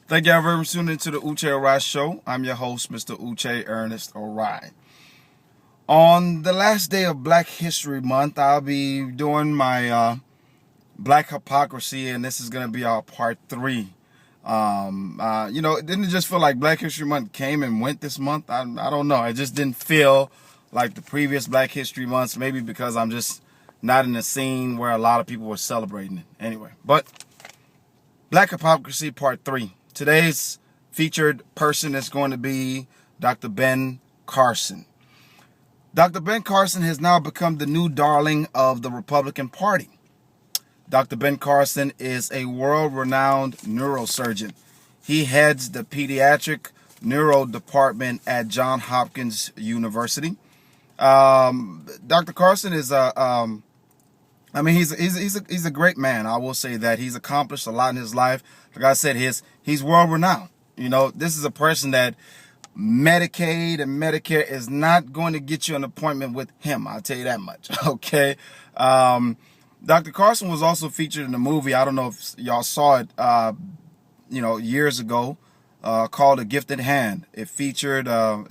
Thank y'all very much for tuning into the Uche Orai Show. I'm your host, Mr. Uche Ernest Orai. On the last day of Black History Month, I'll be doing my Black Hypocrisy, and this is going to be our part 3. It didn't just feel like Black History Month came and went this month. I don't know. It just didn't feel like the previous Black History Months, maybe because I'm just not in the scene where a lot of people were celebrating it. Anyway, but Black Hypocrisy Part 3. Today's featured person is going to be Dr. Ben Carson. Dr. Ben Carson has now become the new darling of the Republican Party. Dr. Ben Carson is a world-renowned neurosurgeon. He heads the pediatric neuro department at Johns Hopkins University. Dr. Carson is he's a great man. I will say that he's accomplished a lot in his life. Like I said, he's world renowned. This is a person that Medicaid and Medicare is not going to get you an appointment with him. I'll tell you that much. Okay. Dr. Carson was also featured in a movie. I don't know if y'all saw it, years ago, called A Gifted Hand. It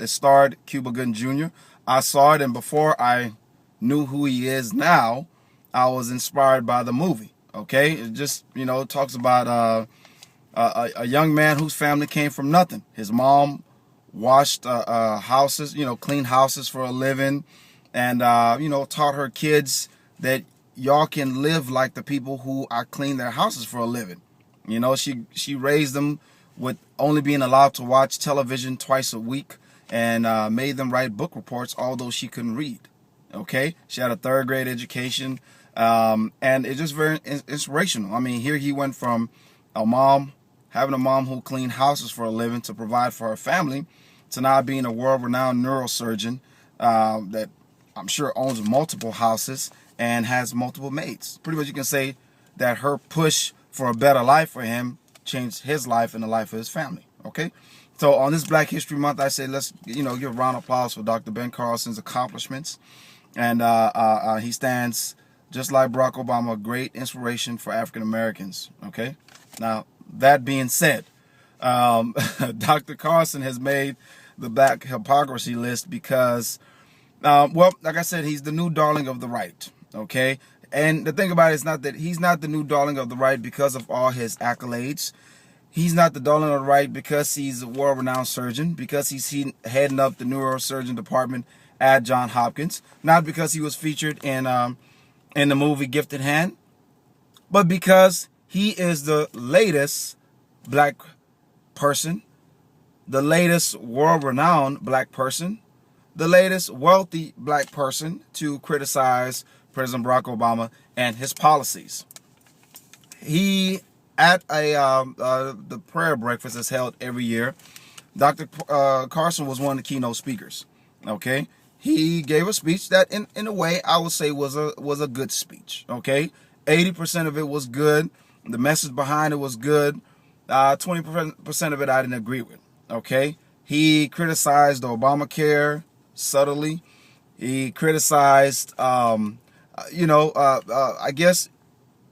starred Cuba Gooding Jr. I saw it, and before I knew who he is now, I was inspired by the movie. Okay. It just, talks about, a young man whose family came from nothing. His mom washed houses, cleaned houses for a living, and taught her kids that y'all can live like the people who are clean their houses for a living. She raised them with only being allowed to watch television twice a week, and made them write book reports, although she couldn't read. Okay, she had a 3rd grade education, and it's just very inspirational. I mean, here he went from having a mom who cleaned houses for a living to provide for her family, to now being a world-renowned neurosurgeon that I'm sure owns multiple houses and has multiple maids. Pretty much you can say that her push for a better life for him changed his life and the life of his family. Okay? So on this Black History Month, I say let's give a round of applause for Dr. Ben Carson's accomplishments. And he stands, just like Barack Obama, a great inspiration for African Americans. Okay? Now, that being said, Dr. Carson has made the Black Hypocrisy list because, like I said, he's the new darling of the right. Okay? And the thing about it is not that he's not the new darling of the right because of all his accolades. He's not the darling of the right because he's a world-renowned surgeon, because he's heading up the neurosurgeon department at Johns Hopkins, not because he was featured in the movie Gifted Hand, but because he is the latest Black person, the latest world-renowned Black person, the latest wealthy Black person to criticize President Barack Obama and his policies. He, at the prayer breakfast that's held every year, Dr. Carson was one of the keynote speakers. Okay, he gave a speech that, in a way, I would say was a good speech. Okay, 80% of it was good. The message behind it was good. 20% of it I didn't agree with. Okay, he criticized Obamacare subtly. He criticized, I guess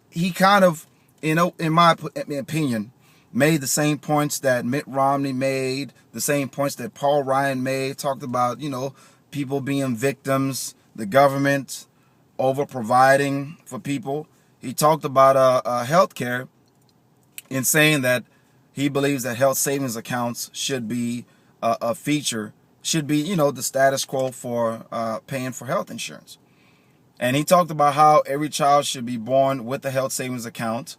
he kind of, in my opinion, made the same points that Mitt Romney made, the same points that Paul Ryan made. Talked about, people being victims, the government over providing for people. He talked about health care in saying that he believes that health savings accounts should be a feature, should be, the status quo for paying for health insurance. And he talked about how every child should be born with a health savings account,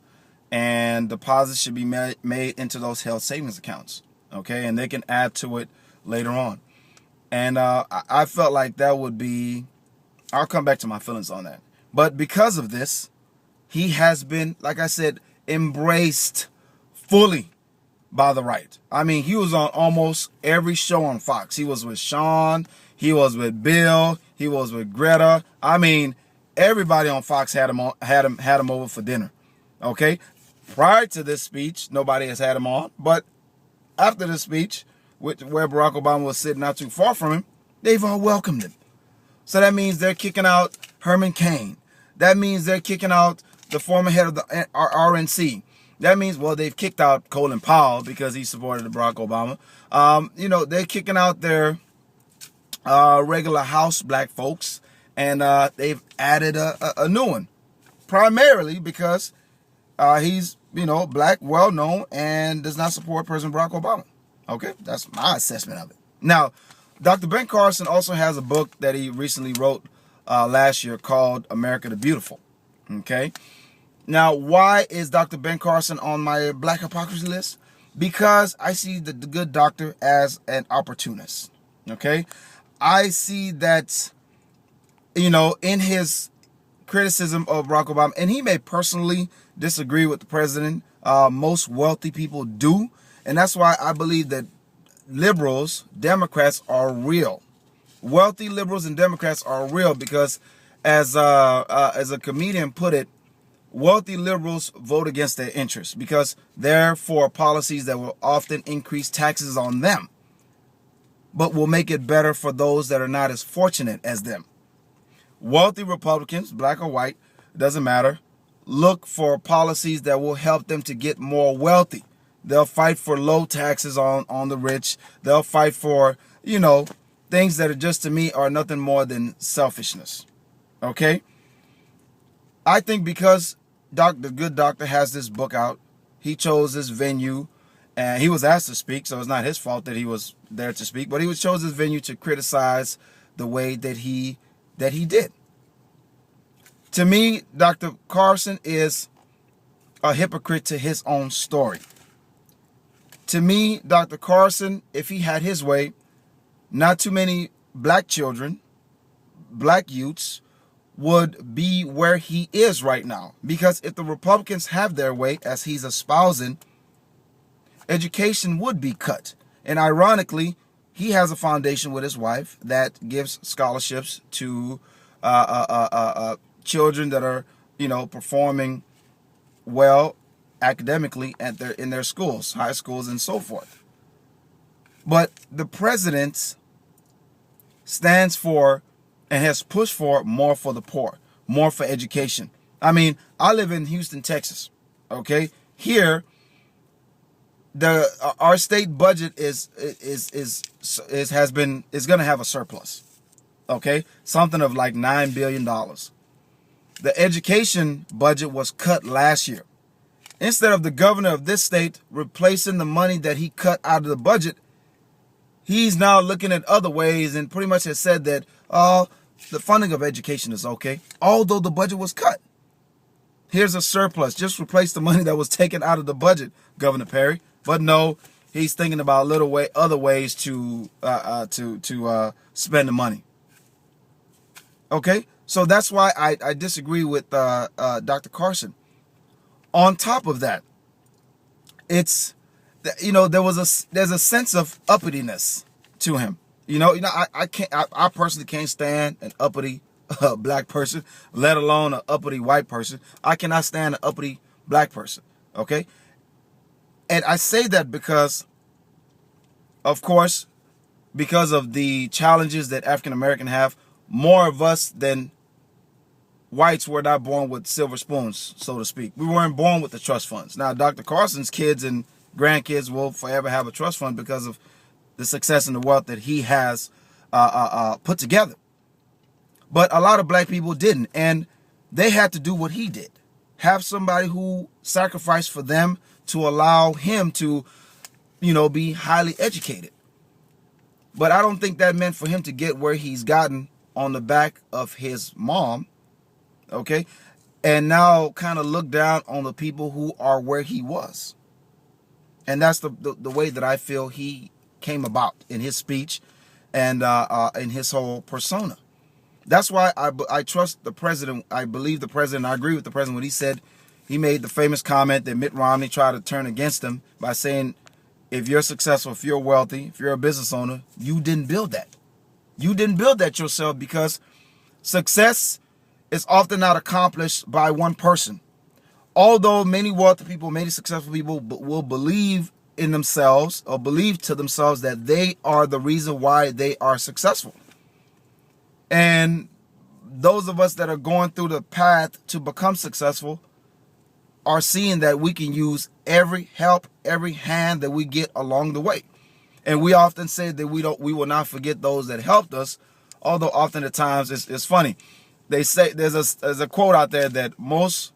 and deposits should be made into those health savings accounts. Okay, and they can add to it later on. And I felt like that would be, I'll come back to my feelings on that. But because of this, he has been, like I said, embraced fully by the right. I mean, he was on almost every show on Fox. He was with Sean, he was with Bill, he was with Greta. I mean, everybody on Fox had him over for dinner. Okay? Prior to this speech, nobody has had him on, but after the speech, where Barack Obama was sitting not too far from him, they've all welcomed him. So that means they're kicking out Herman Cain. That means they're kicking out the former head of the RNC. That means, well, they've kicked out Colin Powell because he supported Barack Obama. They're kicking out their regular House black folks, and they've added a new one, primarily because he's, black, well-known, and does not support President Barack Obama. Okay, that's my assessment of it. Now, Dr. Ben Carson also has a book that he recently wrote last year called America the Beautiful. Okay, now why is Dr. Ben Carson on my Black Hypocrisy list? Because I see the good doctor as an opportunist. Okay, I see that, in his criticism of Barack Obama, and he may personally disagree with the president. Most wealthy people do. And that's why I believe that liberals, Democrats are real. Wealthy liberals and Democrats are real because as a comedian put it, wealthy liberals vote against their interests because they're for policies that will often increase taxes on them, but will make it better for those that are not as fortunate as them. Wealthy Republicans, black or white, doesn't matter, look for policies that will help them to get more wealthy. They'll fight for low taxes on the rich. They'll fight for, things that are just, to me, are nothing more than selfishness. Okay? I think because the good doctor has this book out, he chose this venue, and he was asked to speak, so it's not his fault that he was there to speak, but he chose this venue to criticize the way that he did. To me, Dr. Carson is a hypocrite to his own story. To me, Dr. Carson, if he had his way, not too many black children, black youths, would be where he is right now. Because if the Republicans have their way, as he's espousing, education would be cut. And ironically, he has a foundation with his wife that gives scholarships to children that are, performing well academically in their schools, high schools, and so forth. But the president stands for and has pushed for more for the poor, more for education. I mean, I live in Houston, Texas. Okay, here our state budget is going to have a surplus. Okay, something of like $9 billion. The education budget was cut last year. Instead of the governor of this state replacing the money that he cut out of the budget, he's now looking at other ways and pretty much has said that the funding of education is okay, although the budget was cut. Here's a surplus. Just replace the money that was taken out of the budget, Governor Perry. But no, he's thinking about other ways to spend the money. Okay, so that's why I disagree with Dr. Carson. On top of that, it's there's a sense of uppityness to him. I personally can't stand an uppity black person, let alone an uppity white person. I cannot stand an uppity black person. Okay, and I say that because, of course, because of the challenges that African Americans have, more of us than whites were not born with silver spoons, so to speak. We weren't born with the trust funds. Now, Dr. Carson's kids and grandkids will forever have a trust fund because of the success and the wealth that he has put together. But a lot of black people didn't, and they had to do what he did. Have somebody who sacrificed for them to allow him to, be highly educated. But I don't think that meant for him to get where he's gotten on the back of his mom, okay, and now kind of look down on the people who are where he was. And that's the way that I feel he came about in his speech and in his whole persona. That's why I trust the president. I believe the president. I agree with the president when he said, he made the famous comment that Mitt Romney tried to turn against him by saying, if you're successful, if you're wealthy, if you're a business owner, you didn't build that. You didn't build that yourself, because success is often not accomplished by one person. Although many wealthy people, many successful people will believe in themselves or believe to themselves that they are the reason why they are successful. And those of us that are going through the path to become successful are seeing that we can use every help, every hand that we get along the way. And we often say that we will not forget those that helped us, although often at times it's funny. They say there's a quote out there that most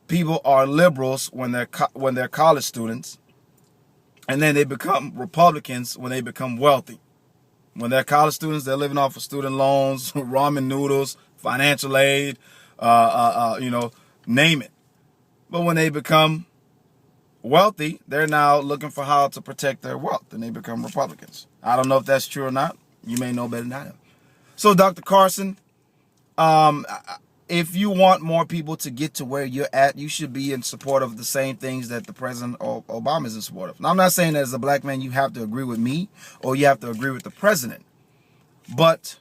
people are liberals when they're college students, and then they become Republicans when they become wealthy. When they're college students, they're living off of student loans, ramen noodles, financial aid, name it. But when they become wealthy, they're now looking for how to protect their wealth, and they become Republicans. I don't know if that's true or not. You may know better than I do. So, Dr. Carson, if you want more people to get to where you're at, you should be in support of the same things that the President Obama is in support of. Now, I'm not saying that as a black man you have to agree with me or you have to agree with the president. But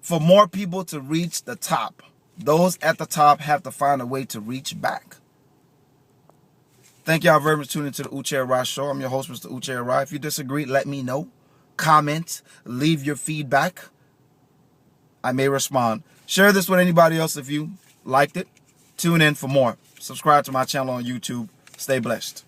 for more people to reach the top, those at the top have to find a way to reach back. Thank y'all very much for tuning into the Uche Rai Show. I'm your host, Mr. Uche Rai. If you disagree, let me know. Comment. Leave your feedback. I may respond. Share this with anybody else if you liked it. Tune in for more. Subscribe to my channel on YouTube. Stay blessed.